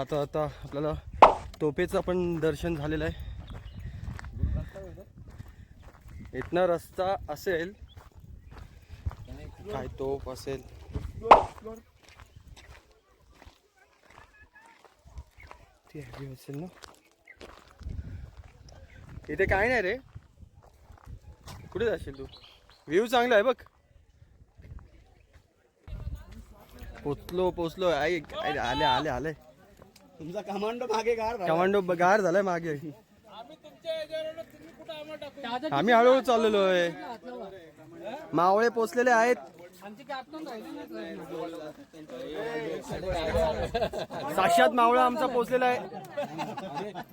जाता जाता आपल्याला तोपेचं पण दर्शन झालेलं आहे. इथनं रस्ता असेल काय तोप असेल ती असेल ना. इथे काय नाही रे, कुठे जाशील तू? व्ह्यू चांगला आहे बघ. पोचलो आई. आले आले आले. तुमचा कमांडो मागे गार झालाय मागे. आम्ही हळूहळू चाललेलो आहे. मावळे पोचलेले आहेत. साक्षात मावळा आमचा पोचलेला आहे.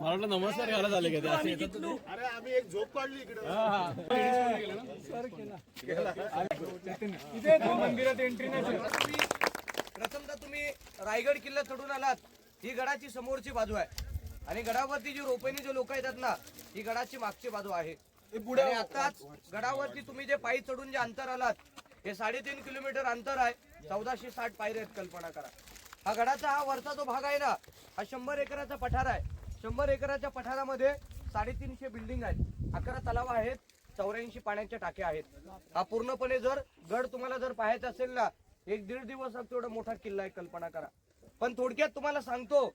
मला नमस्कार घाला झाले का? अरे आम्ही एक झोप काढली इकडे. मंदिरात एंट्री नाही. प्रथमतः तुम्ही रायगड किल्ला चढून आलात. ही गडाची समोरची बाजू आहे आणि गडावरती जी रोपेनी जे लोक येतात ना, ही गडाची मागची बाजू आहे. आणि आताच गडावरती तुम्ही जे पायी चढून जे अंतर आलात, हे 3.5 किलोमीटर अंतर आहे. 1460 पायऱ्या आहेत. कल्पना करा. हा गडाचा हा वरचा जो भाग आहे ना, हा 100 एकराचा पठार आहे. 100 एकराच्या पठारामध्ये 350 बिल्डिंग आहेत, 11 तलाव आहेत, 84 पाण्याच्या टाक्या आहेत. हा पूर्णपणे जर गड तुम्हाला जर पाहायचा असेल ना, 1-1.5 दिवस तेवढा मोठा किल्ला आहे. कल्पना करा. पण थोडक्यात तुम्हाला सांगतो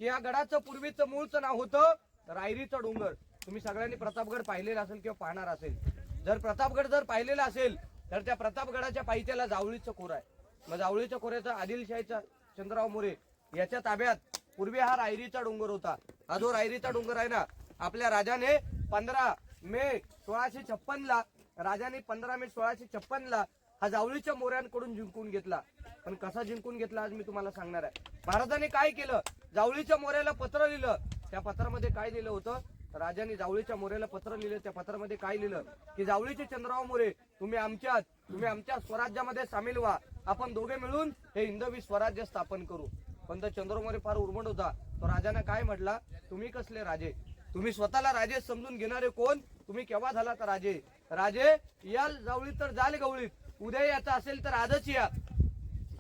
की या गडाचं पूर्वीचं मूळचं नाव होतं रायरीचा डोंगर. तुम्ही सगळ्यांनी प्रतापगड पाहिलेला असेल किंवा पाहणार असेल. जर प्रतापगड जर पाहिलेला असेल तर त्या प्रतापगडाच्या पायथ्याला जावळीचं खोर आहे. मग जावळीच्या खोऱ्याचा आदिलशाहीचा चंद्रराव मोरे याच्या ताब्यात पूर्वी हा रायरीचा डोंगर होता. हा जो रायरीचा डोंगर आहे ना, आपल्या राजाने 15 मे 1656 ला राजाने 15 मे 1656 ला हा जावळीच्या मोऱ्यांकडून जिंकून घेतला. पण कसा जिंकून घेतला आज मी तुम्हाला सांगणार आहे. महाराजांनी काय केलं, जावळीच्या मोऱ्याला पत्र लिहिलं. त्या पत्रामध्ये काय लिहिलं होतं, राजाने जावळीच्या मोऱ्याला पत्र लिहिलं. त्या पत्रामध्ये काय लिहिलं की जावळीचे चंद्रराव मोरे, तुम्ही आमच्या स्वराज्यामध्ये सामील व्हा. आपण दोघे मिळून हे हिंदवी स्वराज्य स्थापन करू. पण तो चंद्रराव मोरे फार उर्मट होता. तो राजाने काय म्हटला, तुम्ही कसले राजे? तुम्ही स्वतःला राजे समजून घेणारे कोण? तुम्ही केव्हा झाला तर राजे? राजे याल जावळीत तर जाल गवळीत. उद्या याचा असेल तर आजच या.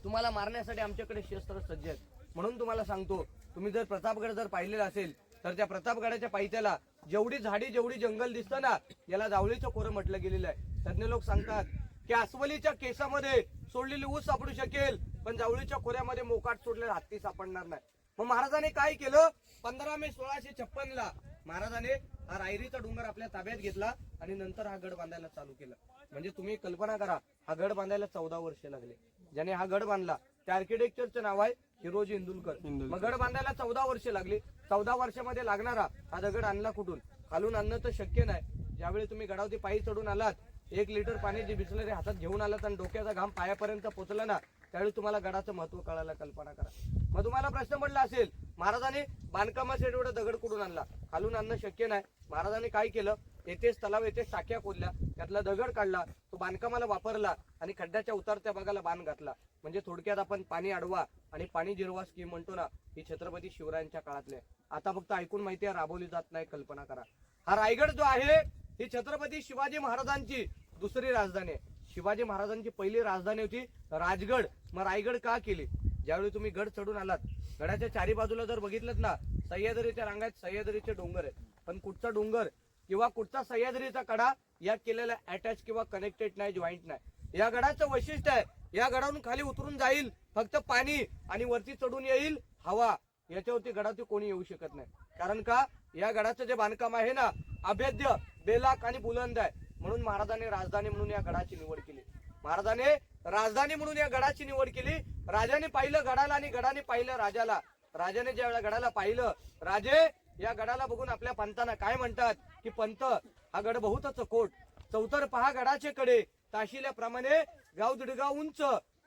तुम्हाला मारण्यासाठी आमच्याकडे शस्त्र सज्ज आहेत. म्हणून तुम्हाला सांगतो, तुम्ही जर प्रतापगड जर पाहिलेला असेल तर त्या प्रतापगडाच्या पायथ्याला जेवढी झाडी जेवढी जंगल दिसतं ना, याला जावळीचं खोरं म्हटलं गेलेलं आहे. तज्ञ लोक सांगतात की अस्वलीच्या केसामध्ये सोडलेली ऊस सापडू शकेल, पण जावळीच्या खोऱ्यामध्ये मोकाट सोडलेला हत्ती सापडणार नाही. मग महाराजांनी काय केलं, 15 मे 1656 ला महाराजांनी हा रायरीचा डोंगर आपल्या ताब्यात घेतला आणि नंतर हा गड बांधायला चालू केला. म्हणजे तुम्ही कल्पना करा, हा गड बांधायला 14 वर्ष लागले. ज्याने हा गड बांधला त्या आर्किटेक्चरचं नाव आहे हिरोजी इंदुलकर. मग गड बांधायला 14 वर्ष लागली. 14 वर्षामध्ये लागणारा हा दगड आणला कुठून? खालून आणणं तर शक्य नाही. ज्यावेळी तुम्ही गडावरती पायी चढून आलात, 1 लिटर पाणी जे बिसलरी हातात घेऊन आलात आणि डोक्याचा घाम पायापर्यंत पोहोचला ना, त्यावेळी तुम्हाला गडाचं महत्व कळायला. कल्पना करा. मग तुम्हाला प्रश्न पडला असेल, महाराजांनी बांधकामासाठी एवढा दगड कुठून आणला? खालून आणणं शक्य नाही. महाराजांनी काय केलं, येथेच तलाव येथेच टाक्या खोदल्या, त्यातला दगड काढला, तो बांधकामाला वापरला आणि खड्ड्याच्या उतरत्या भागाला बांध घातला. म्हणजे थोडक्यात आपण पाणी अडवा आणि पाणी जिरवा स्कीम म्हणतो ना, ही छत्रपती शिवरायांच्या काळातली आहे. आता फक्त ऐकून माहिती आहे, राबवली जात नाही. कल्पना करा. हा रायगड जो आहे ही छत्रपती शिवाजी महाराजांची दुसरी राजधानी आहे. शिवाजी महाराजांची पहिली राजधानी होती राजगड. मग रायगड का केली? ज्यावेळी तुम्ही गड चढून आलात, गडाच्या चारी बाजूला जर बघितलं ना, सह्याद्रीच्या रांगात सह्याद्रीचे डोंगर आहेत. पण कुठचा डोंगर किंवा कुठचा सह्याद्रीचा कडा या केलेला अटॅच किंवा कनेक्टेड नाही, जॉईंट नाही. या गडाचं वैशिष्ट्य आहे, या गडावरून खाली उतरून जाईल फक्त पाणी आणि वरती चढून येईल हवा. याच्यावरती गडावरती कोणी येऊ शकत नाही. कारण का, या गडाचं जे बांधकाम आहे ना, अभेद्य, बेलाक आणि बुलंद आहे. म्हणून महाराजांनी राजधानी म्हणून या गडाची निवड केली. महाराजांनी राजधानी म्हणून या गडाची निवड केली. राजाने पाहिलं गडाला आणि गडाने पाहिलं राजाला. राजाने ज्या वेळेला गडाला पाहिलं, राजे या गडाला बघून आपल्या पंतांना काय म्हणतात की, पंत हा गड बहुतच कोट, चौतर पहा गडाचे कडे, ताशिल्याप्रमाणे गाव दीडगाव उंच,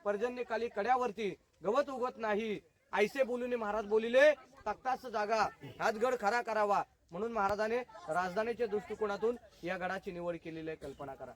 पर्जन्य काली कड्यावरती गवत उगत नाही. ऐसे बोलून महाराज बोलिले, तख्तास जागा हाच गड खरा करावा. म्हणून महाराजाने राजधानीच्या दृष्टिकोनातून या गडाची निवड केलेली आहे. कल्पना करा.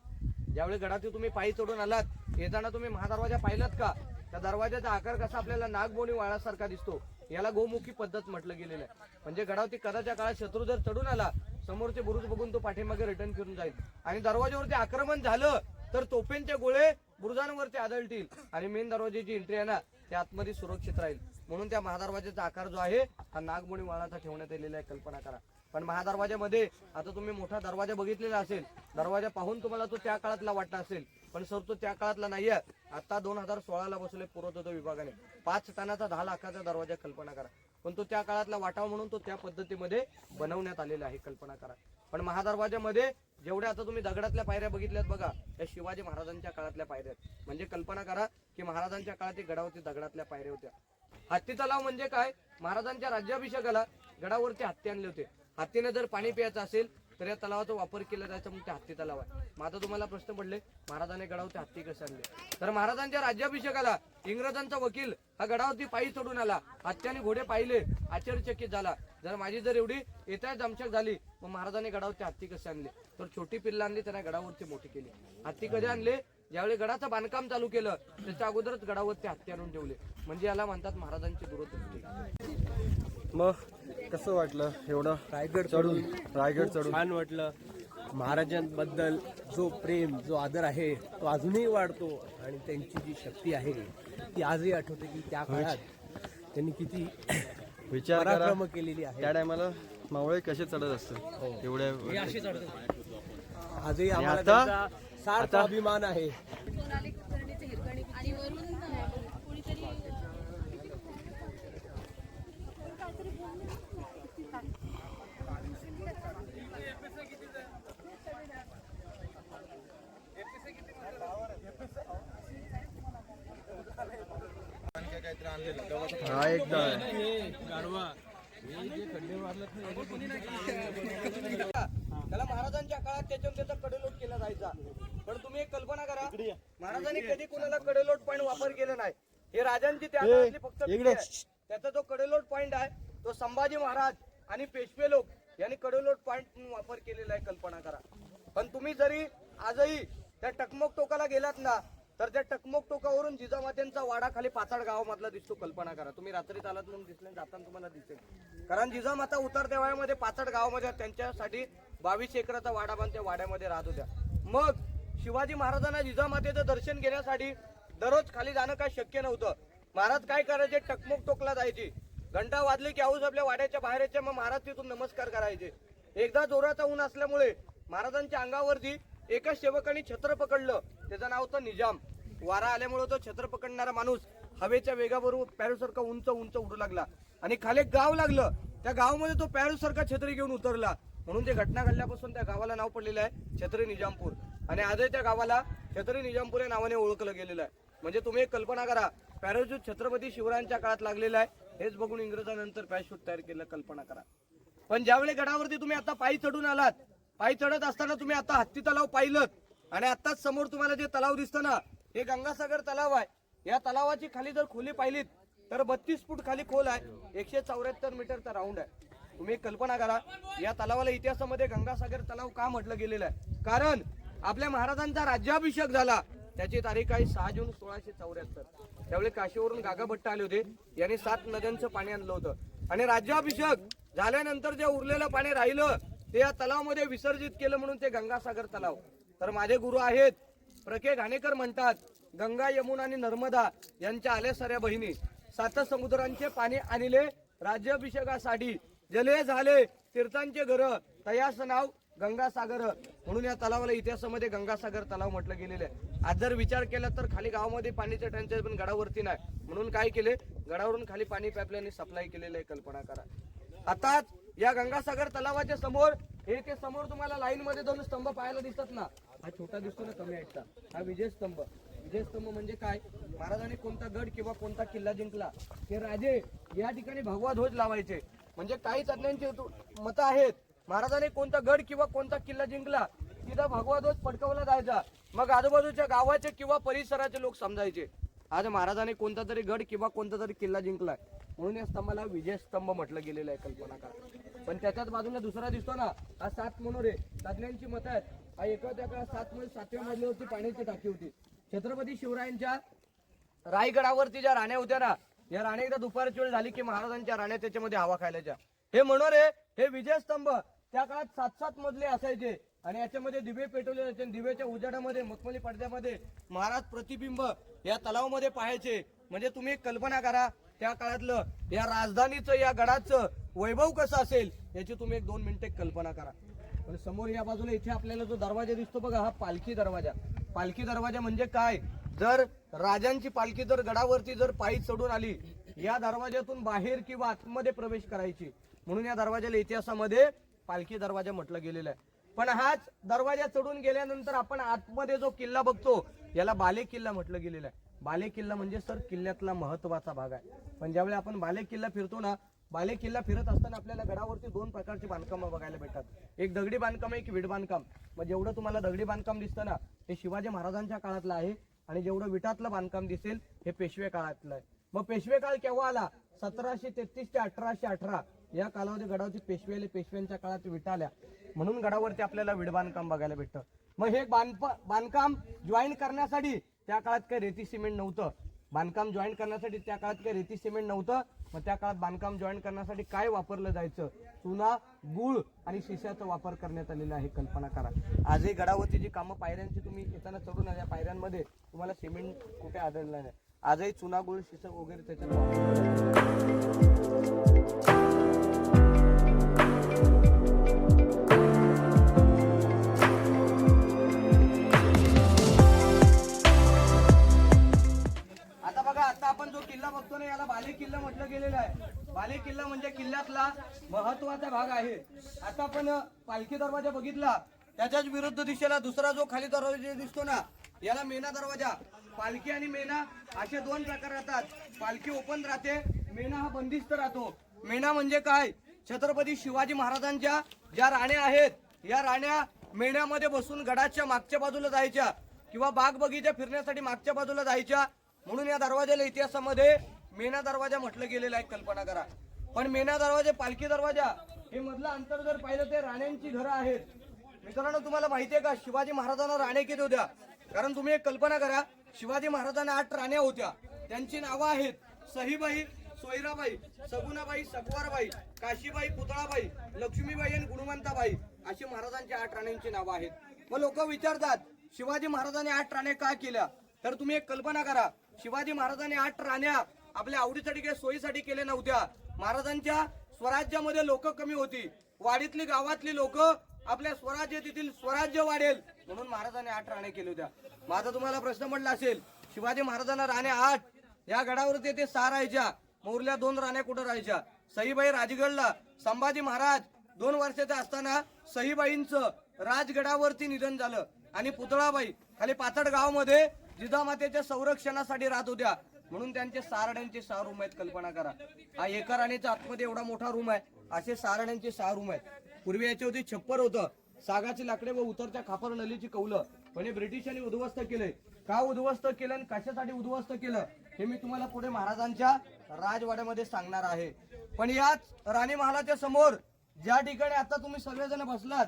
ज्यावेळी गडातून तुम्ही पायी चढून आलात, येताना तुम्ही महादरवाजा पाहिलात का? त्या दरवाजाचा आकार कसा आपल्याला नागमोनी वाळासारखा दिसतो. याला गोमुखी पद्धत म्हटलं गेलेलं आहे. म्हणजे गडावरती कदाच्या काळात शत्रू जर चढून आला, समोरचे बुरुज बघून तो पाठीमागे रिटर्न फिरून जाईल आणि दरवाजावरती आक्रमण झालं तर तोफेंचे गोळे बुरुजांवरती आदळतील आणि मेन दरवाजाची एंट्री आहे ना, त्या आतमध्ये सुरक्षित राहील. म्हणून त्या महादरवाजाचा आकार जो आहे हा नागमोडी वळणाचा ठेवण्यात आलेला आहे, कल्पना करा. पण महादरवाजामध्ये आता तुम्ही मोठा दरवाजा बघितलेला असेल, दरवाजा पाहून तुम्हाला तो त्या काळातला वाटला असेल, पण सर तो त्या काळातला नाहीये. आता 2016ला बसवले पुरातत्व विभागाने 5 टनाचा 10 लाखाचा दरवाजा, कल्पना करा. पण तो त्या काळातला वाटावा म्हणून तो त्या पद्धतीमध्ये बनवण्यात आलेला आहे, कल्पना करा. पण महादरवाजामध्ये जेवढ्या आता तुम्ही दगडातल्या पायऱ्या बघितल्यात बघा, या शिवाजी महाराजांच्या काळातल्या पायऱ्या आहेत. म्हणजे कल्पना करा की महाराजांच्या काळात गडावरती दगडातल्या पायऱ्या होत्या. हत्ती तलाव म्हणजे काय, महाराजांच्या राज्याभिषेकाला गडावरती हत्ती आणले होते. हत्तीने जर पाणी प्यायचं असेल तर या तलावाचा वापर केला जायचा, म्हणून ते हत्ती तलाव आहे. मग आता तुम्हाला प्रश्न पडले महाराजांनी गडावरती हत्ती कसे आणले, तर महाराजांच्या राज्याभिषेकाला इंग्रजांचा वकील हा गडावरती पायी चढून आला, हत्ती घोडे पाहिले, आश्चर्यचकित झाला. जर माझी जर एवढी येता जमशक झाली, मग महाराजांनी गडावरती हत्ती कसे आणले, तर छोटी पिल्ला आणली, त्यांना गडावरती मोठी केली. हत्ती कधी आणले, ज्यावेळी गडाचं बांधकाम चालू केलं त्याच्या अगोदरच गडावरती हत्ती आणून ठेवले. म्हणजे याला म्हणतात महाराजांची दूरदृष्टी. मग कसं वाटलं एवढं रायगड चढून? छान वाटलं. महाराजांबद्दल जो प्रेम, जो आदर आहे तो अजूनही वाढतो आणि त्यांची जी शक्ती आहे ती आजही आठवते की त्या काळात त्यांनी किती विचार करा, पराक्रम केलेली आहे. त्या टायमाला मावळे कसे चढत असतात एवढ्या. आजही आणि आम्हाला आता- त्यांचा सार्थ अभिमान आहे. आणि वरून कोणीतरी हा एकदा त्याला महाराजांच्या काळात त्याचा कडेलोट केला जायचा. पण तुम्ही एक कल्पना करा, महाराजांनी कधी कुणाला कडेलोट पॉईंट वापर केला नाही. हे राजांची त्या काळातली फक्त भीती आहे. त्याचा जो कडेलोट पॉईंट आहे तो संभाजी महाराज आणि पेशवे लोक यांनी कडेलोट पॉईंट वापर केलेला आहे, कल्पना करा. पण तुम्ही जरी आजही त्या टकमक टोकाला गेलात ना, तर त्या टकमक टोकावरून जिजामातेंचा वाडा खाली पाचाड गावामधला दिसतो, कल्पना करा. तुम्ही रात्री चालत म्हणून दिसले, जाताना तुम्हाला दिसेल. कारण जिजामाता उतरत्या वयामध्ये पाचाड गावामध्ये त्यांच्यासाठी 22 एकराचा वाडा बांधून त्या वाड्यामध्ये राहत होत्या. मग शिवाजी महाराजांना जिजामातेचं दर्शन घेण्यासाठी दररोज खाली जाणं काय शक्य नव्हतं. महाराज काय करायचे, टकमक टोकला जायची, घंटा वाजली की आऊस आपल्या वाड्याच्या बाहेर यायचे, मग महाराज तिथून नमस्कार करायचे. एकदा जोराचा ऊन असल्यामुळे महाराजांच्या अंगावरती एका सेवकाने छत्र पकडलं, त्याचं नाव होतं निजाम. वारा आल्यामुळे तो छत्र पकडणारा माणूस हवेच्या वेगाबरोबर पॅरोसारखा उंच उंच उडू लागला आणि खाली एक गाव लागलं. त्या गावामध्ये तो पॅरोसारखा छत्री घेऊन उतरला, म्हणून ते घटना घडल्यापासून त्या गावाला नाव पडलेलं आहे छत्री निजामपूर. आणि आजही त्या गावाला छत्री निजामपूर या नावाने ओळखलं गेलेलं आहे. म्हणजे तुम्ही एक कल्पना करा, पॅराशूट छत्रपती शिवरायांच्या काळात लागलेला आहे. हेच बघून इंग्रजानंतर पॅराशूट तयार केलं, कल्पना करा. पण ज्यावेळी गडावरती तुम्ही आता पायी चढून आलात, पायी चढत असताना तुम्ही आता हत्ती तलाव पाहिलं आणि आताच समोर तुम्हाला जे तलाव दिसतं ना, हे गंगासागर तलाव आहे. या तलावाची खाली जर खोली पाहिलीत तर 32 फूट खाली खोल आहे, 174 मीटरचा राऊंड आहे. तुम्ही कल्पना करा, या तलावाला इतिहासामध्ये गंगासागर तलाव का म्हटलं गेलेलं आहे, कारण आपल्या महाराजांचा राज्याभिषेक झाला त्याची तारीख आहे 6 जून 1674. त्यावेळी काशीवरून गागाभट्ट आले होते, यांनी 7 नद्यांचं पाणी आणलं होतं आणि राज्याभिषेक झाल्यानंतर जे उरलेलं पाणी राहिलं ते या तलावामध्ये विसर्जित केलं, म्हणून ते गंगासागर तलाव. तर माझे गुरु आहेत प्रके घाणेकर, म्हणतात गंगा यमुना आणि नर्मदा यांच्या आल्या साऱ्या बहिणी 7 समुद्रांचे पाणी आणले राज्याभिषेकासाठी, जले झाले तीर्थांचे घर तयास नाव गंगासागर, म्हणून या तलावाला इतिहासामध्ये गंगासागर तलाव म्हटलं गेलेलं आहे. आज जर विचार केला तर खाली गावामध्ये पाण्याचे टंचाई पण गडावरती नाही, म्हणून काय केले, गडावरून खाली पाणी पाईपलाईन सप्लाय केलेलं आहे, कल्पना करा. आताच या गंगासागर तलावाच्या समोर हे ते समोर तुम्हाला लाईन मध्ये 2 स्तंभ पाहायला दिसतात ना, हा छोटा दिसतो ना कमी हाईटचा, हा विजयस्तंभ. विजयस्तंभ म्हणजे काय, महाराजांनी कोणता गड किंवा कोणता किल्ला जिंकला ते राजे या ठिकाणी भगवा ध्वज लावायचे. म्हणजे काही तज्ञांची मतं आहेत, महाराजांनी कोणता गड किंवा कोणता किल्ला जिंकला तिथं भगवा ध्वज फडकवला जायचा, मग आजूबाजूच्या गावाचे किंवा परिसराचे लोक समजायचे आज महाराजांनी कोणता तरी गड किंवा कोणता तरी किल्ला जिंकलाय, म्हणून या स्तंभाला विजयस्तंभ म्हटलं गेलेलं आहे, कल्पना करा. पण त्याच्याच बाजूला दुसरा दिसतो ना, हा 7 मनोरे. तज्ञांची मतं आहेत हा एका त्या काळात 7व्या मजल्यावरती पाण्याची टाकी होती. छत्रपती शिवरायांच्या रायगडावरती ज्या राण्या होत्या ना, या राण्या एकदा दुपारची वेळ झाली की महाराजांच्या राण्या त्याच्यामध्ये हवा खायलाच्या. हे मनोरे, हे विजयस्तंभ त्या काळात 7 मजले असायचे आणि याच्यामध्ये दिवे पेटवले जायचे. दिव्याच्या उजाडामध्ये मखमली पडद्यामध्ये महाराज प्रतिबिंब या तलावामध्ये पाहायचे. म्हणजे तुम्ही कल्पना करा, त्या काळातलं या राजधानीचं या गडाचं वैभव कसं असेल याची तुम्ही 1-2 मिनिटे कल्पना करा. पण समोर या बाजूला इथे आपल्याला जो दरवाजा दिसतो बघा, हा पालखी दरवाजा. पालखी दरवाजा म्हणजे काय, जर राजांची पालखी जर गडावरती जर पायी चढून आली, या दरवाज्यातून बाहेर किंवा आतमध्ये प्रवेश करायची, म्हणून या दरवाजाला इतिहासामध्ये पालखी दरवाजा म्हटलं गेलेलं आहे. पण हाच दरवाजा चढून गेल्यानंतर आपण आतमध्ये जो किल्ला बघतो याला बाले किल्ला म्हटलं गेलेलं आहे. बाले किल्ला म्हणजे सर किल्ल्यातला महत्वाचा भाग आहे. पण ज्यावेळी आपण बाले किल्ला फिरतो ना, बाले किल्ला फिरत असताना आपल्याला गडावरती 2 प्रकारची बांधकामं बघायला भेटतात. एक दगडी बांधकाम, एक विट बांधकाम. मग जेवढं तुम्हाला दगडी बांधकाम दिसतं ना हे शिवाजी महाराजांच्या काळातलं आहे, आणि जेवढं विटातलं बांधकाम दिसेल हे पेशवे काळातलं आहे. मग पेशवे काळ केव्हा आला, 1733 ते 1818 या कालावधी गडावरती पेशव्यांच्या काळात विटा आल्या, म्हणून गडावरती आपल्याला विट बांधकाम बघायला भेटतं. मग हे बांधकाम जॉईन करण्यासाठी त्या काळात काही रेती सिमेंट नव्हतं. बांधकाम जॉईन करण्यासाठी त्या काळात काही रेती सिमेंट नव्हतं. मग त्या काळात बांधकाम जॉईन करण्यासाठी काय वापरलं जायचं, चुना, गुळ आणि शिशाचा वापर करण्यात आलेला आहे. कल्पना करा. आजही गडावरती जी कामं पायऱ्यांची तुम्ही येताना चढून आल्या पायऱ्यांमध्ये तुम्हाला सिमेंट कुठे आढळलं नाही. आजही चुना, गुळ, शिसा वगैरे त्याच्यात वापर. आता आपण जो किल्ला बघतो ना याला बाले किल्ला म्हटलं गेलेलं आहे. बाले किल्ला म्हणजे किल्ल्यातला महत्वाचा भाग आहे. आता आपण पालखी दरवाजा बघितला, त्याच्याच विरुद्ध दिशेला दुसरा जो खाली दरवाजा दिसतो ना याला मेना दरवाजा. पालखी आणि मेना असे 2 प्रकार राहतात. पालखी ओपन राहते, मेना हा बंदिस्त राहतो. मेना म्हणजे काय, छत्रपती शिवाजी महाराजांच्या ज्या राण्या आहेत या राण्या मेण्यामध्ये बसून गडाच्या मागच्या बाजूला जायच्या किंवा बाग बगीचा फिरण्यासाठी मागच्या बाजूला जायच्या, म्हणून या दरवाजाला इतिहासामध्ये मेना दरवाजा म्हटलं गेलेलं आहे. कल्पना करा. पण मेना दरवाजा, पालखी दरवाजा हे मधलं अंतर जर पाहिलं ते राण्यांची घरं आहेत. मित्रांनो तुम्हाला माहितीये का शिवाजी महाराजांना राण्या किती होत्या, कारण तुम्ही एक कल्पना करा, शिवाजी महाराजांना 8 राण्या होत्या. त्यांची नावं आहेत सहीबाई, सोयराबाई, सगुणाबाई, सकवारबाई, काशीबाई, पुतळाबाई, लक्ष्मीबाई आणि गुणवंताबाई अशी महाराजांची 8 राण्यांची नावं आहेत. मग लोक विचारतात शिवाजी महाराजांनी 8 राण्या का केल्या, तर तुम्ही एक कल्पना करा, शिवाजी महाराजांनी 8 राण्या आपल्या आवडीसाठी किंवा सोयीसाठी केल्या नव्हत्या. महाराजांच्या स्वराज्यामध्ये लोक कमी होती, वाडीतली गावातली लोक आपल्या स्वराज्य येथील स्वराज्य वाढेल म्हणून महाराजांनी 8 राण्या केल्या होत्या. माझा तुम्हाला प्रश्न पडला असेल, शिवाजी महाराजांना राण्या 8, या गडावरती ते 6 राहायच्या, मोरल्या 2 राण्या कुठं राहायच्या. सईबाई राजगडला, संभाजी महाराज 2 वर्षाचे असताना सईबाईंचं राजगडावरती निधन झालं, आणि पुतळाबाई खाली पाथड गावामध्ये जिजामातेच्या संरक्षणासाठी राहत होत्या, म्हणून त्यांचे 6 राण्यांचे 6 रूम आहेत. कल्पना करा. हा एका राणीच्या आतमध्ये एवढा मोठा रूम आहे, असे 6 राण्यांचे 6 रूम आहेत. पूर्वी याच्यावरती छप्पर होतं, सागाची लाकडे व उतरच्या खापर नलीची कौलं. पण हे ब्रिटिशांनी उद्ध्वस्त केलंय. का उद्ध्वस्त केलं आणि कशासाठी उद्ध्वस्त केलं हे मी तुम्हाला पुढे महाराजांच्या राजवाड्यामध्ये सांगणार आहे. पण याच राणी महालाच्या समोर ज्या ठिकाणी आता तुम्ही सगळेजण बसलात,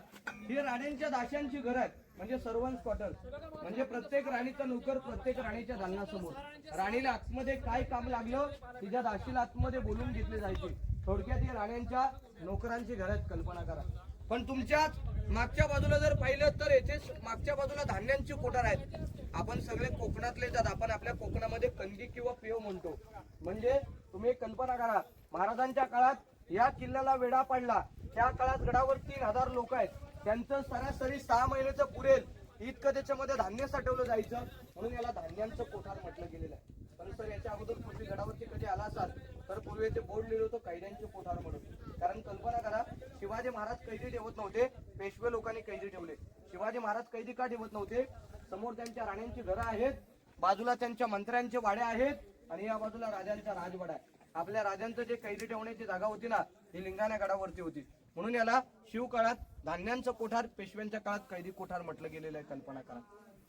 ही राण्यांच्या दाशांची घर आहेत, म्हणजे सर्वंट क्वार्टर. म्हणजे प्रत्येक राणीचा नोकर प्रत्येक राणीच्या दालनासमोर. राणीला आतमध्ये काय काम लागलं तिच्या दाशीला आतमध्ये बोलून घेतले जायचे. थोडक्यात ही राण्यांच्या नोकरांची घर आहेत. कल्पना करा. पण तुमच्याच मागच्या बाजूला जर पाहिलं तर येथे मागच्या बाजूला धान्यांची कोठार आहेत. आपण सगळे कोकणातले जात, आपण आपल्या कोकणामध्ये कंदी किंवा पेव म्हणतो. म्हणजे तुम्ही कल्पना करा, महाराजांच्या काळात या किल्ल्याला वेढा पडला, त्या काळात गडावर 3000 लोक आहेत, त्यांचं सरासरी 6 महिन्याचं पुरेल इतकं त्याच्यामध्ये धान्य साठवलं जायचं, म्हणून याला धान्यांचं कोठार म्हटलं गेलेलं आहे. पण सर याच्या अगोदर पूर्वी गडावरती कधी आला असाल तर पूर्वी ते बोर्ड लिहिलं होतं कैद्यांचे कोठार म्हणून. कारण कल्पना करा, शिवाजी महाराज कैदी ठेवत नव्हते, पेशवे लोकांनी कैदी ठेवले. शिवाजी महाराज कैदी का ठेवत नव्हते, समोर त्यांच्या राण्यांची घरं आहेत, बाजूला त्यांच्या मंत्र्यांचे वाडे आहेत, आणि या बाजूला राजांचा राजवाडा आहे. आपल्या राजांचं जे कैदी ठेवण्याची जागा होती ना ही लिंगाणा गडावरती होती, म्हणून याला शिवकाळात धान्यांचं कोठार, पेशव्यांच्या काळात कैदी कोठार म्हटलं गेलेलं आहे. कल्पना करा.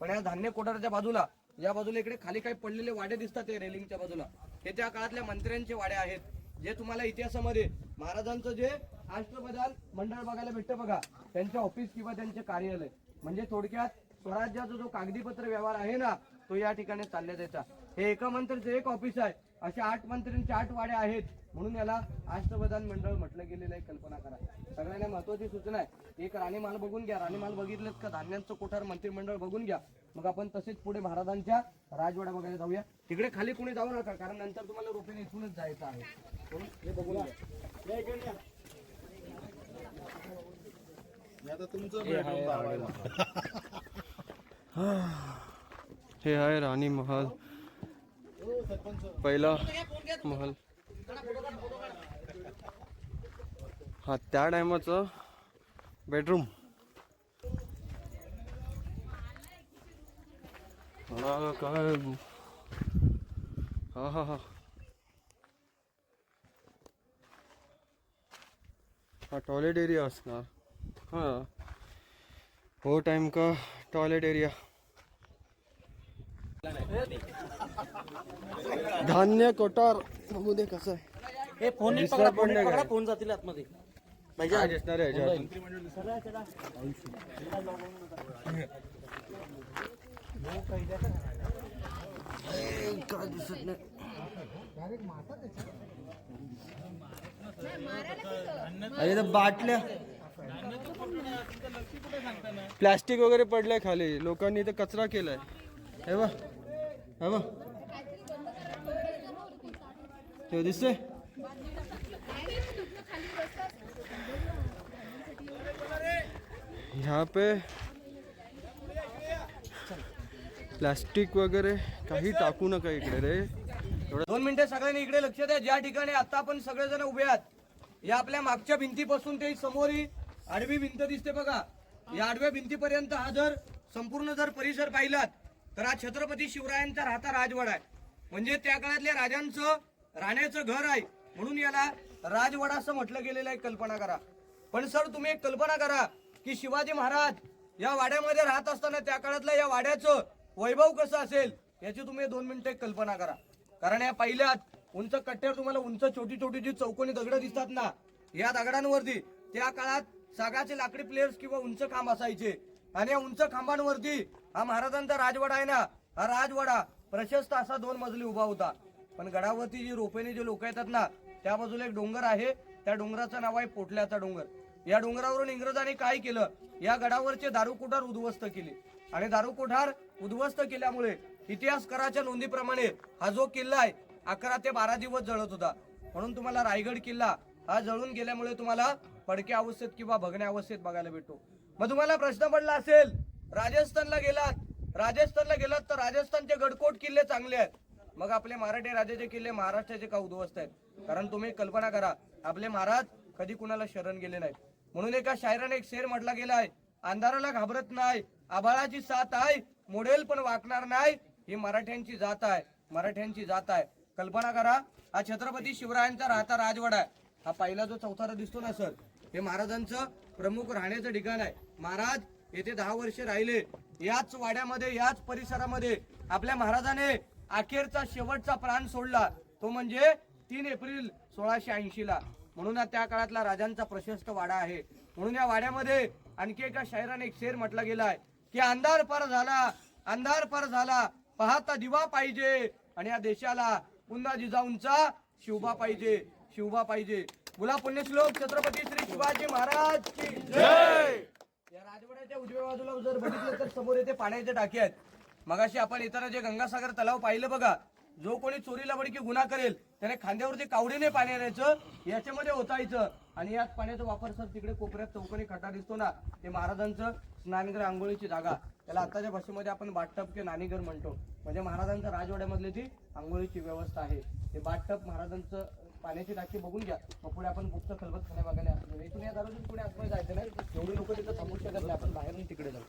पण या धान्य कोठाराच्या बाजूला, या बाजूला इकडे खाली काही पडलेले वाडे दिसतात ते रेलिंगच्या बाजूला, हे त्या काळातल्या मंत्र्यांचे वाडे आहेत, जे तुम्हाला इतिहासामध्ये महाराजांचं जे अष्टप्रधान मंडळ बघायला भेटतं बघा, त्यांचे ऑफिस किंवा त्यांचे कार्यालय. म्हणजे थोडक्यात स्वराज्याचा जो कागदीपत्र व्यवहार आहे ना तो या ठिकाणी चालल्या जायचा. हे एका मंत्र्याचं एक ऑफिस आहे, अशा 8 मंत्र्यांच्या 8 वाड्या आहेत, म्हणून याला अष्टप्रधान मंडळ म्हटलं गेलेलं आहे. कल्पना करा. सगळ्यांना महत्वाची सूचना आहे, एक राणीमाल बघून घ्या. राणीमाल बघितलं का धान्यांचं कोठार मंत्रिमंडळ बघून घ्या. मग आपण तसेच पुढे महाराजांच्या राजवाडा बघायला जाऊया. तिकडे खाली कोणी जाऊ नका, कारण नंतर तुम्हाला रोपेने इथूनच जायचं आहे. म्हणून हे बघून घ्या. हे आहे राणी महल, पहिला महल. हा त्या टायमाचं बेडरूम. काय हा हा हा हा टॉयलेट एरिया असणार. हाँ वो टाइम का टॉयलेट एरिया. धान्य कोठार बघू दे कसं आहे. हे फोन दिसणार पण नाही काय. फोन जातील आतमध्ये. काय दिसणार आहे ह्याच्यातून? काय दिसत नाही. अरे तर बाटल्या प्लास्टिक वगैरे पडलंय खाली, लोकांनी इथे कचरा केलाय. हे बघ हे बघ ते दिसतंय. यहाँ पे प्लास्टिक वगैरे काही टाकू नका इकडे रे. 2 मिनिटं सगळ्यांनी इकडे लक्ष द्या. ज्या ठिकाणी आता आपण सगळेजण उभे आहात, या आपल्या मागच्या भिंतीपासून ते समोर ही आडवी भिंत दिसते बघा. या आडव्या भिंतीपर्यंत हा जर संपूर्ण जर परिसर पाहिलात तर हा छत्रपती शिवरायांचा राहता राजवाडा आहे. म्हणजे त्या काळातल्या राजांचं राहण्याचं घर आहे, म्हणून याला राजवाडा असं म्हटलं गेलेलं आहे. कल्पना करा. पण सर तुम्ही एक कल्पना करा की शिवाजी महाराज या वाड्यामध्ये राहत असताना त्या काळातल्या या वाड्याचं वैभव कसं असेल याची तुम्ही 2 मिनिटं कल्पना करा. कारण या पहिल्यात उंच कट्ट्यावर तुम्हाला उंच छोटी छोटी जी चौकोनी दगड दिसतात ना, या दगडांवरती त्या काळात सागाचे लाकडी प्लेयर्स किंवा उंच खांब असायचे. आणि या उंच खांबांवरती हा महाराजांचा राजवाडा आहे ना, हा राजवाडा प्रशस्त असा 2 मजली उभा होता. पण गडावरती जी रोपेने जे लोक येतात ना, त्या बाजूला एक डोंगर आहे, त्या डोंगराचं नाव आहे पोटल्याचा डोंगर. या डोंगरावरून इंग्रजांनी काय केलं, या गडावरचे दारू कोठार उद्ध्वस्त केले. आणि दारू कोठार उद्ध्वस्त केल्यामुळे इतिहासकाराच्या नोंदीप्रमाणे हा जो किल्ला आहे 11 ते 12 दिवस जळत होता. म्हणून तुम्हाला रायगड किल्ला हा जळून गेल्यामुळे तुम्हाला पडक्या अवस्थेत किंवा भगण्या अवस्थेत बघायला भेटतो. मग तुम्हाला प्रश्न पडला असेल, राजस्थानला गेलात तर राजस्थानचे गडकोट किल्ले चांगले आहेत, मग आपले मराठी राजाचे किल्ले महाराष्ट्राचे का उद्ध्वस्त आहेत? कारण तुम्ही कल्पना करा, आपले महाराज कधी कुणाला शरण गेले नाहीत. म्हणून एका शायराने एक शेर म्हटला गेला आहे, अंधाराला घाबरत नाही, आभाळाची साथ आहे, मोडेल पण वाकणार नाही, ही मराठ्यांची जात आहे, मराठ्यांची जात आहे. कल्पना करा, हा छत्रपती शिवरायांचा राहता राजवाडा आहे. हा पहिला जो चौथरा दिसतो ना सर, हे महाराजांचं प्रमुख राहण्याचं ठिकाण आहे. महाराज येथे 10 वर्ष राहिले. याच वाड्यामध्ये, याच परिसरामध्ये आपल्या महाराजाने अखेरचा शेवटचा प्राण सोडला, तो म्हणजे 3 एप्रिल 1680 ला. म्हणून त्या काळातला राजांचा प्रशस्त वाडा आहे. म्हणून या वाड्यामध्ये आणखी एका शायराने एक शेर म्हटला गेलाय की अंधार पार झाला, पाहता दिवा पाहिजे, आणि या देशाला पुन्हा जिजाऊंचा शिवबा पाहिजे. बोला पुण्यश्लोक छत्रपती श्री शिवाजी महाराज की जय. या राजवाड्याच्या उजव्या बाजूला जर बघितलं तर समोर येथे पाण्याचे टाके आहेत. मगाशी आपण इतर जे गंगासागर तलाव पाहिलं बघा, जो कोणी चोरीला बडकी गुन्हा करेल त्याने खांद्यावरती कावडीने पाणी आणायचं, याच्यामध्ये ओतायचं, आणि याच पाण्याचा वापर सर तिकडे कोपऱ्यात चौकोनी खड्डा दिसतो ना, ते महाराजांचं स्नानगृह आंघोळीची जागा, त्याला आताच्या भाषेमध्ये आपण बाथटब के नाणीघर म्हणतो. म्हणजे महाराजांच्या राजवाड्यामधली ती आंघोळीची व्यवस्था आहे. ते बाथटब महाराजांचं पाण्याची टाकी बघून घ्या. मग पुढे आपण बुकचं खलबत खाण्या बघायला असतो. इथून या दारूतून पुढे आतमध्ये जायचं नाही, एवढी लोक तिथं थांबू शकत नाही, आपण बाहेरून तिकडे जाऊ.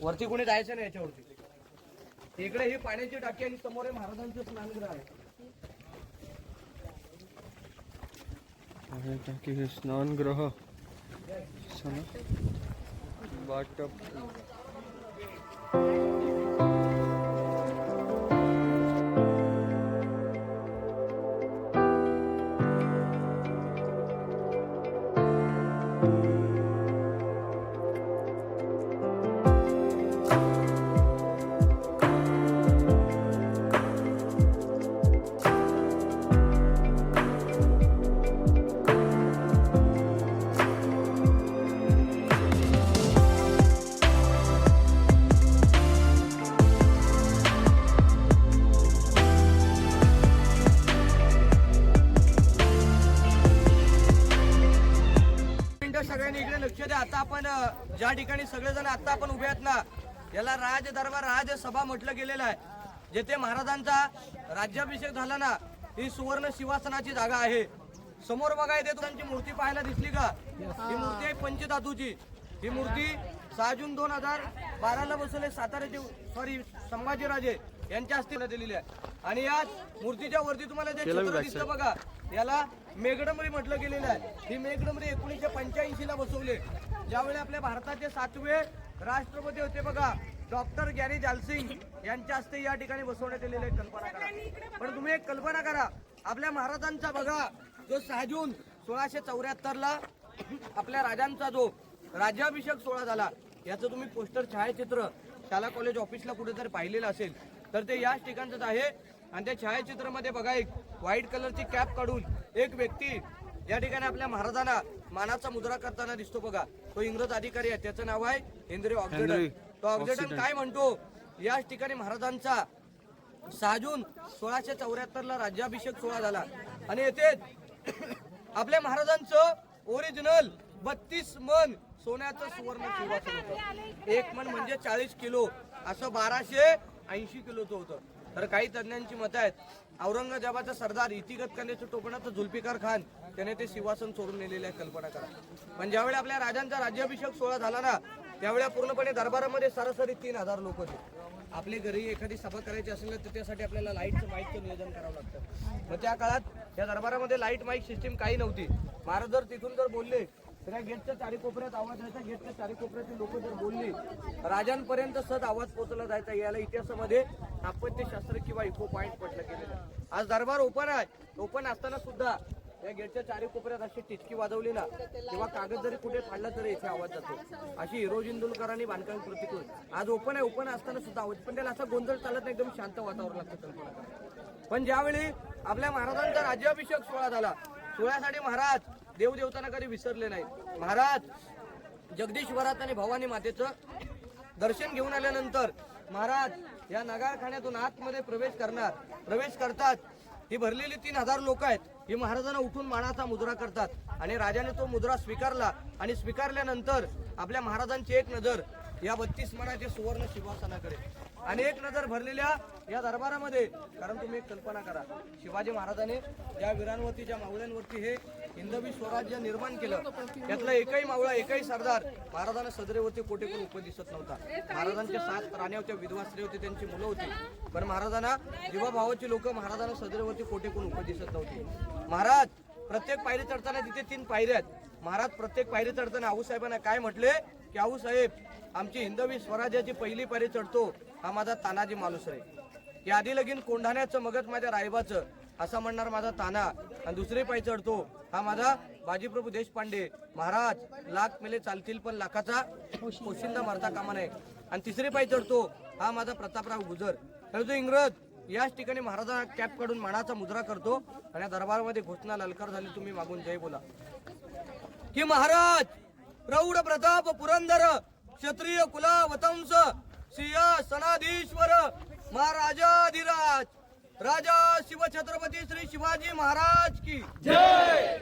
वरती कोणी जायचं नाही याच्यावरती. इकडे ही पाण्याची टाकी आणि समोर हे महाराजांचं स्नानगृह आहे. टाकी हे स्नानगृह, बाथटब. ठिकाणी इकडे लक्ष द्या. आता आपण ज्या ठिकाणी सगळेजण आता आपण उभे आहेत ना, याला राज दरबार राजसभा म्हटलं गेलेलं आहे. जेथे महाराजांचा राज्याभिषेक झाला ना, ही सुवर्ण सिंहासनाची जागा आहे. समोर बघा, इथे त्यांची मूर्ती पाहायला दिसली का? ही मूर्ती आहे पंचधातूची. ही मूर्ती 6 जून 2012ला बसवले साताऱ्याचे संभाजीराजे यांच्या हस्ते दिलेली आहे. आणि या मूर्तीच्या वरती तुम्हाला जे चित्र दिसतं बघा, याला मेघडंबरी म्हटलं गेलेलं आहे. ही मेघडंबरी 1985ला बसवले, ज्यावेळी आपल्या भारताचे 7वे राष्ट्रपती होते बघा, डॉक्टर गॅरी जालसिंग यांच्या हस्ते या ठिकाणी बसवण्यात आलेले आहे. कल्पना करा. पण तुम्ही एक कल्पना करा, आपल्या महाराजांचा बघा जो 6 जून 1674ला आपल्या राजांचा जो राज्याभिषेक सोहळा झाला, याचं तुम्ही पोस्टर छायाचित्र शाला कॉलेज ऑफिसला कुठेतरी पाहिलेलं असेल तर ते याच ठिकाणचंच आहे. आणि त्या छायाचित्रामध्ये बघा, एक व्हाईट कलरची कॅप काढून एक व्यक्ती या ठिकाणी आपल्या महाराजांना मानाचा मुद्रा करताना दिसतो बघा. तो इंग्रज अधिकारी आहे, त्याचं नाव आहे हेनरी ऑक्सिडन. तो ऑक्सिडन काय म्हणतो, याच ठिकाणी महाराजांचा 6 जून 1674ला राज्याभिषेक सोहळा झाला आणि येथे आपल्या महाराजांचं ओरिजिनल 32 मन सोन्याचं सुवर्ण सिंहासन होतं. 1 मन म्हणजे 40 किलो, असं 1280 किलोचं होतं. तर काही तज्ञांची मतं आहेत, औरंगजेबाचा सरदार इतिगत करण्याचं टोपणाचं जुल्फिकार खान त्याने ते सिंहासन चोरून नेलेले आहे. कल्पना करा. पण ज्यावेळी आपल्या राजांचा राज्याभिषेक सोहळा झाला ना, त्यावेळी पूर्णपणे दरबारामध्ये सरासरी 3000 लोक होते. आपल्या घरी एखादी सभा करायची असेल तर त्यासाठी आपल्याला लाईटचं माईकचं नियोजन करावं लागतं. मग त्या काळात या दरबारामध्ये लाईट माईक सिस्टीम काही नव्हती. महाराज जर तिथून जर बोलले तर या गेटच्या चारी कोपऱ्यात आवाज यायचा. गेटच्या चारी कोपऱ्यातील लोक जर बोलली, राजांपर्यंत सहज आवाज पोहोचला जायचा. याला इतिहासामध्ये आपत्तीशास्त्र किंवा इको पॉइंट म्हटलं गेलेलं आहे. आज दरबार ओपन आहे. ओपन असताना सुद्धा या गेटच्या चारी कोपऱ्यात अशी टिचकी वाजवली ना, किंवा कागद जरी कुठे फाडला तरी इथे आवाज जातो. अशी हिरो इंदुलकरांनी बांधकाम कृती करून आज ओपन आहे. ओपन असताना सुद्धा आवाज, पण त्याला असा गोंधळ चालत नाही, एकदम शांत वातावरण लागतं. कल्पना करा. पण ज्यावेळी आपल्या महाराजांचा राज्याभिषेक सोहळा झाला, सोहळ्यासाठी महाराज देवदेवतांना कधी विसरले नाही. महाराज जगदीश्वरात आणि भवानी मातेचं दर्शन घेऊन आल्यानंतर महाराज या नगारखान्यातून आतमध्ये प्रवेश करतात. ही भरलेली 3000 लोक आहेत. ही महाराजांना उठून मानाचा मुद्रा करतात आणि राजाने तो मुद्रा स्वीकारला. आणि स्वीकारल्यानंतर आपल्या महाराजांची एक नजर या 32 मानाच्या सुवर्ण सिंहासनाकडे आणि एक नजर भरलेल्या या दरबारामध्ये. कारण तुम्ही एक कल्पना करा, शिवाजी महाराजांनी ज्या वीरांवरती, ज्या मावळ्यांवरती हे हिंदवी स्वराज्य निर्माण केलं, त्यातला एकही मावळा, एकही सरदार महाराजांना सदरेवरती कोटेकून उप दिसत नव्हता. महाराजांचे 7 राण्या होत्या, विधवा स्त्री होती, त्यांची मुलं होती. पण महाराजांना जीवाभावाची लोक महाराजांना सदरेवरती कोटेकून उप दिसत नव्हती. महाराज प्रत्येक पायरी चढताना तिथे 3 पायऱ्या आहेत. महाराज प्रत्येक पायरी चढताना आऊसाहेबांना काय म्हटले की आऊसाहेब, आमची हिंदवी स्वराज्याची पहिली पायरी चढतो हा माझा तानाजी मालुसरे. या आधी लगीन कोंढाण्याचं मगज माझ्या रायबाचं असा म्हणणार माझा ताना. आणि दुसरी पायरी चढतो हा माझा बाजीप्रभू देशपांडे. महाराज लाख मेले चालतील पण लाखाचा पोशिंदा मरता कामा नये. आणि तिसरी पायरी चढतो हा माझा प्रतापराव गुजर. तर जो इंग्रज याच ठिकाणी महाराजांना कॅप काढून मानाचा मुद्रा करतो आणि दरबारामध्ये घोषणा ललकार झाली, तुम्ही मागून जय बोला की महाराज प्रौढ प्रताप पुरंदर क्षत्रिय कुलावतंस सिंहासनाधीश्वर महाराजाधिराज राजा शिवछत्रपती श्री शिवाजी महाराज की जय.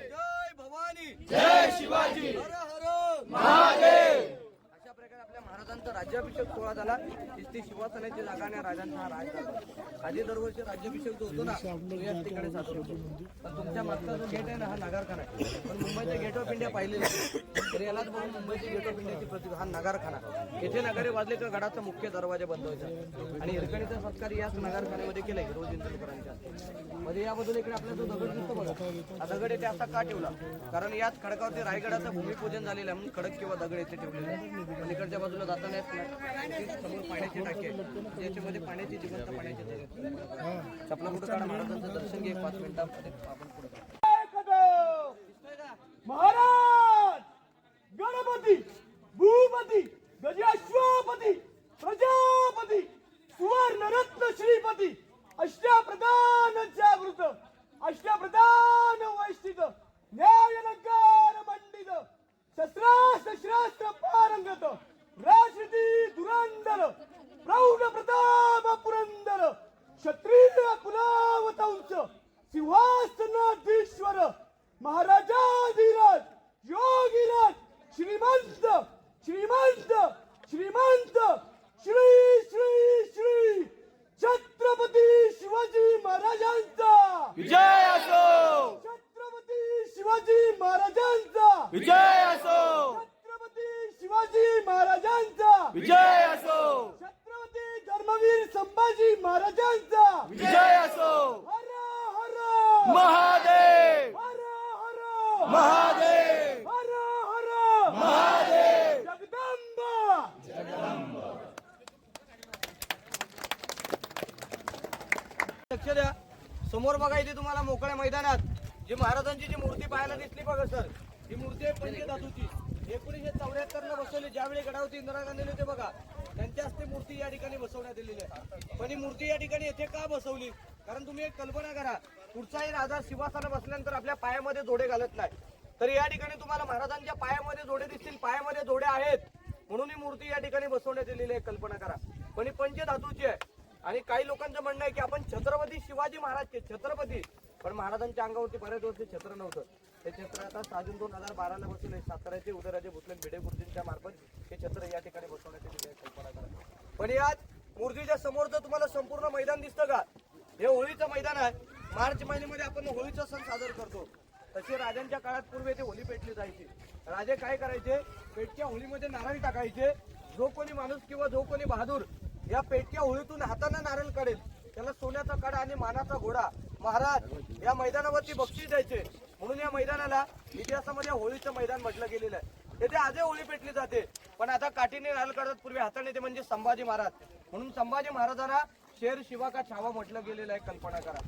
जय भवानी, जय शिवाजी, हर हर महादेव. अशा प्रकारे आपल्या महाराजांचा राज्याभिषेक सोहळा झाला. ती सिंहासनाची जागा आणि राजांचा हा राज झाला. आधी दरवर्षी राज्याभिषेक जो होतो ना, तो याच ठिकाणी साजरा होतो. पण तुमच्या मागचा जो गेट आहे ना, हा नगारखाना आहे. पण मुंबईच्या गेट ऑफ इंडिया पाहिलेला तर यालाच म्हणून मुंबईच्या गेट ऑफ इंडियाची प्रतीक हा नगारखाना. येथे नगारे वाजले का गडाचा मुख्य दरवाजा बंद व्हायचा. आणि हिरकणीचा सत्कार याच नगारखान्यामध्ये केलाय रोज इंदुलकरांच्या मध्ये. याबद्दल इकडे आपला जो दगड दिसतो बघा, हा दगड येथे असा का ठेवला, कारण याच खडकावरती रायगडाचं भूमिपूजन झालेलं आहे म्हणून खडक किंवा दगड येथे ठेवलेले आहे. आणि इकडच्या बाजूला जाताना समोर पाण्याची टाकी आहे, याच्यामध्ये पाण्याची जिवंत पाण्याची चपला कुठं काढा, महाराजांचं दर्शन घे 5 मिनिटांमध्ये आपण पुढे. महाराज गणपती भूपती गजाश्वपती प्रजापती सुवर्णरत्न श्रीपती अष्टप्रधान जागृत अष्टप्रधान वैष्णित न्यायनकार मंडित शस्त्रास्त्र पारंगत राजनीती धुरंधर प्रौढ प्रताप पुरंदर क्षत्रिय कुलावतंस सिंहासनाधीश्वर महाराजाधिराज योगीराज श्री लक्ष द्या. समोर बघा इथे तुम्हाला मोकळ्या मैदानात जी महाराजांची जी मूर्ती पाहायला दिसली बघा सर, ही मूर्ती आहे पंचधातूची. 1974 ला बसवली. ज्यावेळी गडावरती इंदिरा गांधी होते बघा, त्यांच्या हस्ते मूर्ती या ठिकाणी बसवण्यात आलेली आहे. पण ही मूर्ती या ठिकाणी येथे का बसवली? कारण तुम्ही एक कल्पना करा, कुठचाही राजा सिंहासनावर बसल्यानंतर आपल्या पायामध्ये जोडे घालत नाही, तर या ठिकाणी तुम्हाला महाराजांच्या पायामध्ये जोडे दिसतील. पायामध्ये जोडे आहेत म्हणून ही मूर्ती या ठिकाणी बसवण्यात आलेली आहे. कल्पना करा. पण ही पंचधातूची आहे. आणि काही लोकांचं म्हणणं आहे की आपण छत्रपती शिवाजी महाराजचे छत्रपती, पण महाराजांच्या अंगावरती बऱ्याच वर्षी छत्र नव्हतं. हे छत्र आता साजून 2012 ला बसवले. साताऱ्याचे उदयराजे भोसले भिडे गुरुजींच्या मार्फत हे छत्र या ठिकाणी बसवण्यात आलेले आहे. कल्पना करा. पण यात मूर्तीच्या समोरचं तुम्हाला संपूर्ण मैदान दिसतं का? हे होळीचं मैदान आहे. मार्च महिन्यामध्ये आपण होळीचा सण साजरा करतो. तशी राजांच्या काळात पूर्वी ते होळी पेटली जायची. राजे काय करायचे? पेटच्या होळीमध्ये नारळ टाकायचे. जो कोणी माणूस किंवा जो कोणी बहादूर या पेटच्या होळीतून हाताने नारळ काढेल त्याला सोन्याचा कडा आणि मानाचा घोडा महाराज या मैदानावरती बक्षीस द्यायचे. म्हणून या मैदानाला इतिहासामध्ये होळीचं मैदान म्हटलं गेलेलं आहे. येथे आजही होळी पेटली जाते. पण आता काठीने नारळ काढतात, पूर्वी हाताने ते म्हणजे संभाजी महाराज. म्हणून संभाजी महाराजांना शेर शिवा का छावा म्हटलं गेलेलं आहे. कल्पना करा.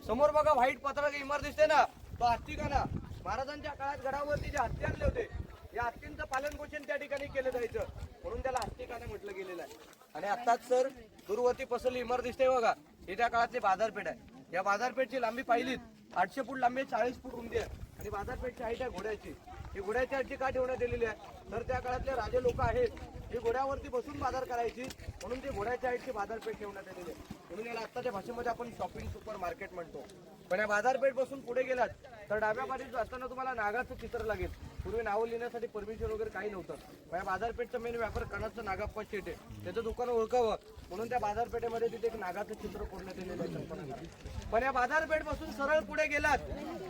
समोर बघा व्हाईट पत्राची इमारत दिसते ना, तो हत्तीखाना. महाराजांच्या काळात गडावरती जे हत्ती आणले होते या हत्तींचं पालन पोषण त्या ठिकाणी केलं जायचं, म्हणून त्याला हत्तीखाना म्हटलं गेलेलं आहे. आणि आताच सर दूरवरती पसरली इमारत दिसते बघा, ही त्या काळातली बाजारपेठ आहे. या बाजारपेठची लांबी पाहिलीत 800 फूट लांबी, 40 फूट रुंदी आहे. आणि बाजारपेठची हाईट आहे घोड्याची. ही घोड्याची हाईट का ठेवण्यात आलेली आहे? तर त्या काळातले राजे लोक आहेत जी घोड्यावरती बसून बाजार करायची, म्हणून ती घोड्याच्या हाईटची बाजारपेठ ठेवण्यात आलेली आहे. म्हणून याला आत्ताच्या भाषेमध्ये आपण शॉपिंग सुपर मार्केट म्हणतो. पण या बाजारपेठ बसून पुढे गेलात तर डाव्या बाजूला असताना तुम्हाला नागाचं चित्र लागेल. पूर्वी नावं लिहिण्यासाठी परमिशन वगैरे काही नव्हतं. पण या बाजारपेठचा मेन व्यापार कणाचं नागाप्पा शेट आहे. त्याचं दुकान ओळखावं म्हणून त्या बाजारपेठेमध्ये तिथे एक नागाचं चित्र कोरण्यात येलेलं आहे. कल्पना. पण या बाजारपेठ पासून सरळ पुढे गेलात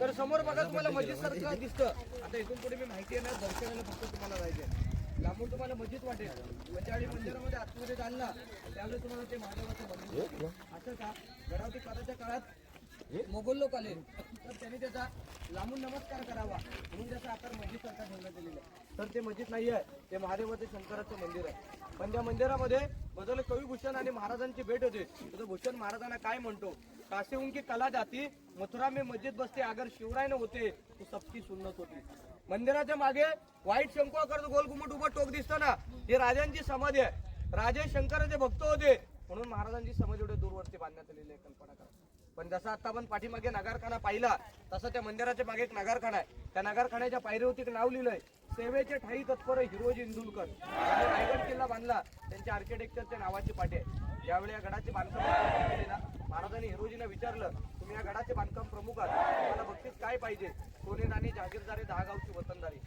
तर समोर बघा तुम्हाला मस्जिद सारखं दिसतं. आता इथून पुढे मी माहिती आहे ना, दर्शनाला फक्त तुम्हाला जायचंय. लांबून तुम्हाला मस्जिद वाटेल. ज्यावेळी मंदिरामध्ये आतमध्ये चालला त्यावेळी तुम्हाला ते महादेवाचं मंदिर असं का गडावती काळाच्या काळात मोगल लोक आले तर त्यांनी त्याचा लांबून नमस्कार करावा म्हणून त्याचा आकार मस्जिद सारखा ठेवण्यात आलेला आहे. तर ते मस्जिद नाही आहे, ते महादेवाचे शंकराचं मंदिर आहे. पण त्या मंदिरामध्ये बदल कविभूषण आणि महाराजांची भेट होते. तर भूषण महाराजांना काय म्हणतो? कासे उनकी कला जाती मथुरा में मस्जिद बसते, अगर शिवराय न होते तो सबकी सुन्नत होती. मंदिराच्या मागे व्हाईट शंकू गोल घुमट उभं टोक दिसतं ना, ही राजांची समाधी आहे. राजे शंकराचे भक्त होते म्हणून महाराजांची समाधी एवढे दूरवरती बांधण्यात आलेली आहे. कल्पना करा. पण जसं आता आपण पाठीमागे नगारखाना पाहिला तसं त्या मंदिराच्या मागे एक नगारखाना आहे. त्या नगारखान्याच्या पायरीवरती एक नाव लिहिलंय, सेवेचे ठाई तत्पर हिरोजी इंदुलकर. त्यांनी रायगड किल्ला बांधला, त्यांच्या आर्किटेक्चरच्या नावाची पाठी आहे. ज्यावेळी या गडाचे बांधकाम केले ना, महाराजांनी हिरोजीला विचारलं, तुम्ही या गडाचे बांधकाम प्रमुख आहात, तुम्हाला बक्षीस काय पाहिजे? सोने नाणी जागीरदारी 10 गावची वतनदारी.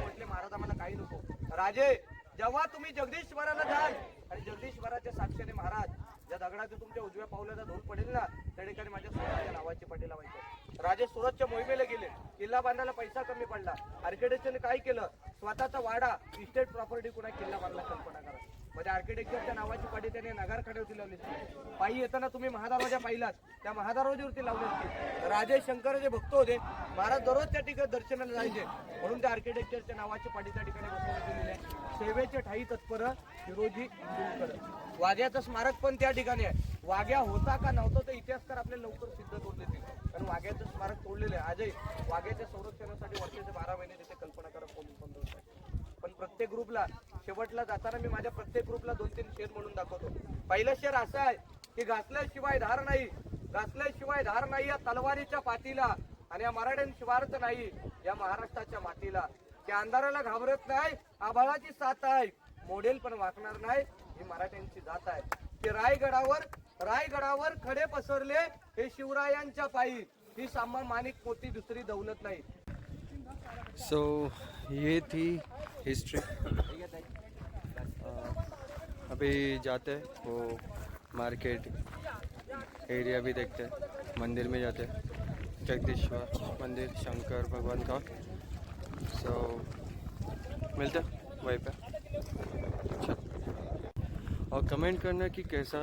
म्हटले महाराज आम्हाला काही नको. राजे जेव्हा तुम्ही जगदीश्वराला जाल आणि जगदीश्वराच्या साक्षीने महाराज ज्या दगडाचे तुमच्या उजव्या पावलाचा धूळ पडेल ना त्या ठिकाणी माझ्या स्वतःच्या नावाची पाठी लावायची. राजे सुरतच्या मोहिमेला गेले, किल्ला बांधायला पैसा कमी पडला. आर्किटेक्चरने काय केलं? स्वतःचा वाडा इस्टेट प्रॉपर्टी कुणा किल्ला बांधला. कल्पना करा. म्हणजे आर्किटेक्चरच्या नावाची पाठी त्याने नगारखान्यावरती लावली असती. पायी येताना तुम्ही महादरवाजा पाहिलात, त्या महादरवाज्यावरती लावली असती. राजे शंकर जे भक्त होते महाराज दररोज त्या ठिकाणी दर्शनाला जायचे म्हणून त्या आर्किटेक्चरच्या नावाची पाठी त्या ठिकाणी बसवण्यात गेलेली आहे. सेवेचे ठाई तत्पर हिरोजी इंदुलकर. वाघ्याचं स्मारक पण त्या ठिकाणी आहे. वाघ्या होता का नव्हता तर इतिहासकार आपल्याला लवकर सिद्ध करून देतील. कारण वाघ्याचं स्मारक तोडलेलं आहे. आजही वाघ्याच्या संरक्षणासाठी वर्षाचे 12 महिने तिथे कल्पना करा पोलीस बंदोबस्त आहे. पण प्रत्येक ग्रुपला शेवटला जाताना मी माझ्या प्रत्येक ग्रुपला 2-3 शेर म्हणून दाखवतो. पहिलं शेर असं आहे की घासल्याशिवाय धार नाही, घासल्याशिवाय धार नाही या तलवारीच्या पातीला आणि या मराठ्यांशिवार्थ नाही या महाराष्ट्राच्या मातीला. त्या अंधाराला घाबरत नाही, आभाळाची साथ आहे, मोडेल पण वाकणार नाही, ही मराठ्यांची जात आहे. की रायगडावर खडे पसरले हे शिवरायांच्या पायी, ही सामान माणिक मोती दुसरी दौलत नाही. सो ये थी हिस्ट्री. अभी जाते हैं वो मार्केट एरिया भी देखते हैं, मंदिर में जाते हैं, जगदीश्वर मंदिर शंकर भगवान का. सो मिलते हैं वहीं पे. अच्छा, और कमेंट करना कि कैसा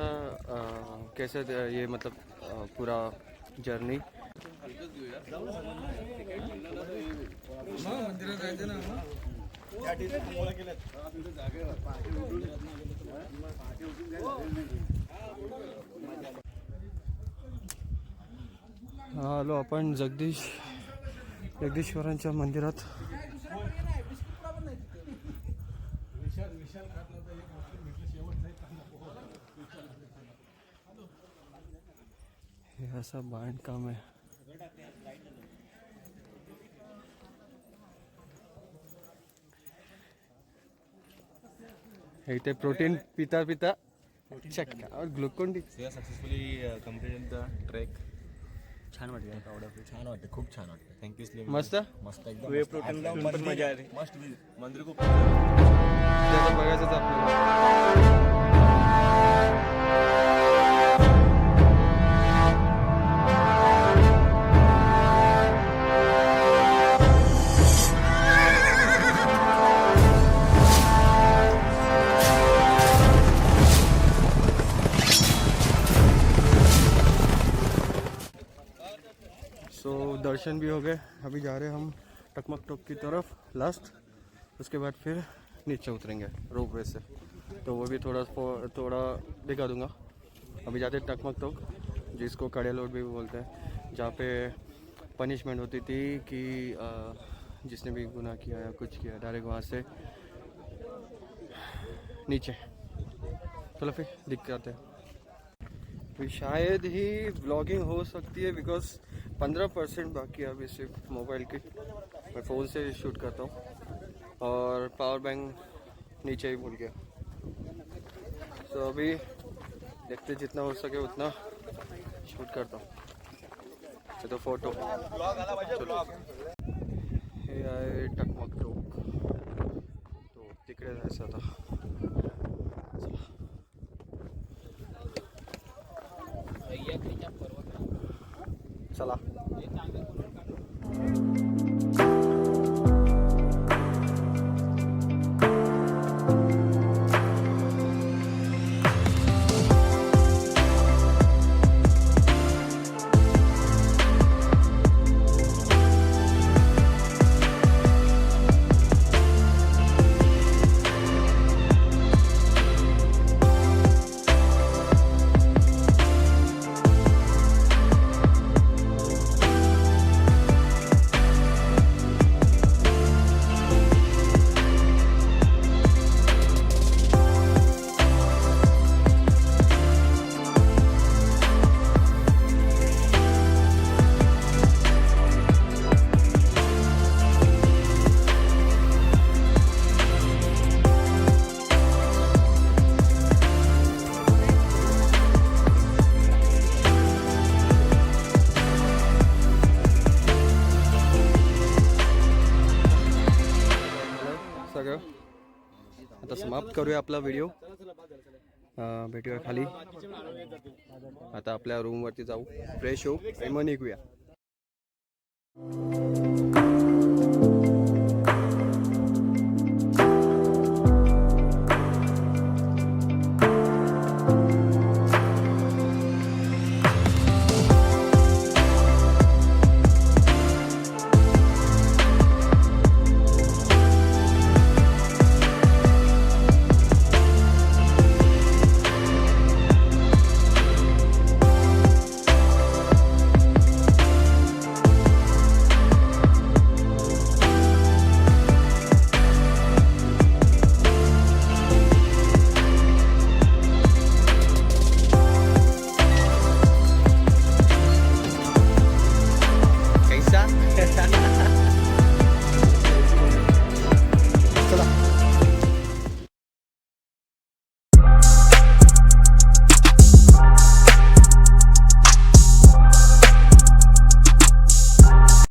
ये मतलब पूरा जर्नी. आलो आपण जगदीश्वरांच्या मंदिरात. हे असं बांधकाम आहे. हे इथे प्रोटीन पिता चक्का Glucon D. Successfully completed the trek. छान वाटतं खूप छान वाटतं. थँक्यू. मस्त मस्त एकदम मजा आली. मस्त मंदिर खूप त्याचं बघायचंच आपल्याला. सो दर्शन भी हो गए. अभी जा रहे हैं हम टकमक टोक की तरफ लास्ट. उसके बाद फिर नीचे उतरेंगे रोपवे से, तो वो भी थोड़ा दिखा दूंगा. अभी जाते हैं टकमक टोक, जिसको कड़े लोड भी बोलते हैं, जहाँ पे पनिशमेंट होती थी कि जिसने भी गुनाह किया या कुछ किया डायरेक्ट वहाँ से नीचे. चलो फिर दिख के आते हैं. फिर शायद ही व्लॉगिंग हो सकती है बिकॉज 15% बाकी है अभी सिर्फ मोबाइल की. मैं फ़ोन से शूट करता हूँ और पावर बैंक नीचे ही भूल गया. तो अभी देखते जितना हो सके उतना शूट करता हूँ. तो फोटो हे आहे टकमक टोक. तो तिकडे जायचं आता. चला. सगळं आता समाप्त करूया आपला व्हिडिओ. भेटूया खाली. आता आपल्या रूमवरती जाऊ, फ्रेश होऊ आणि मग निघूया.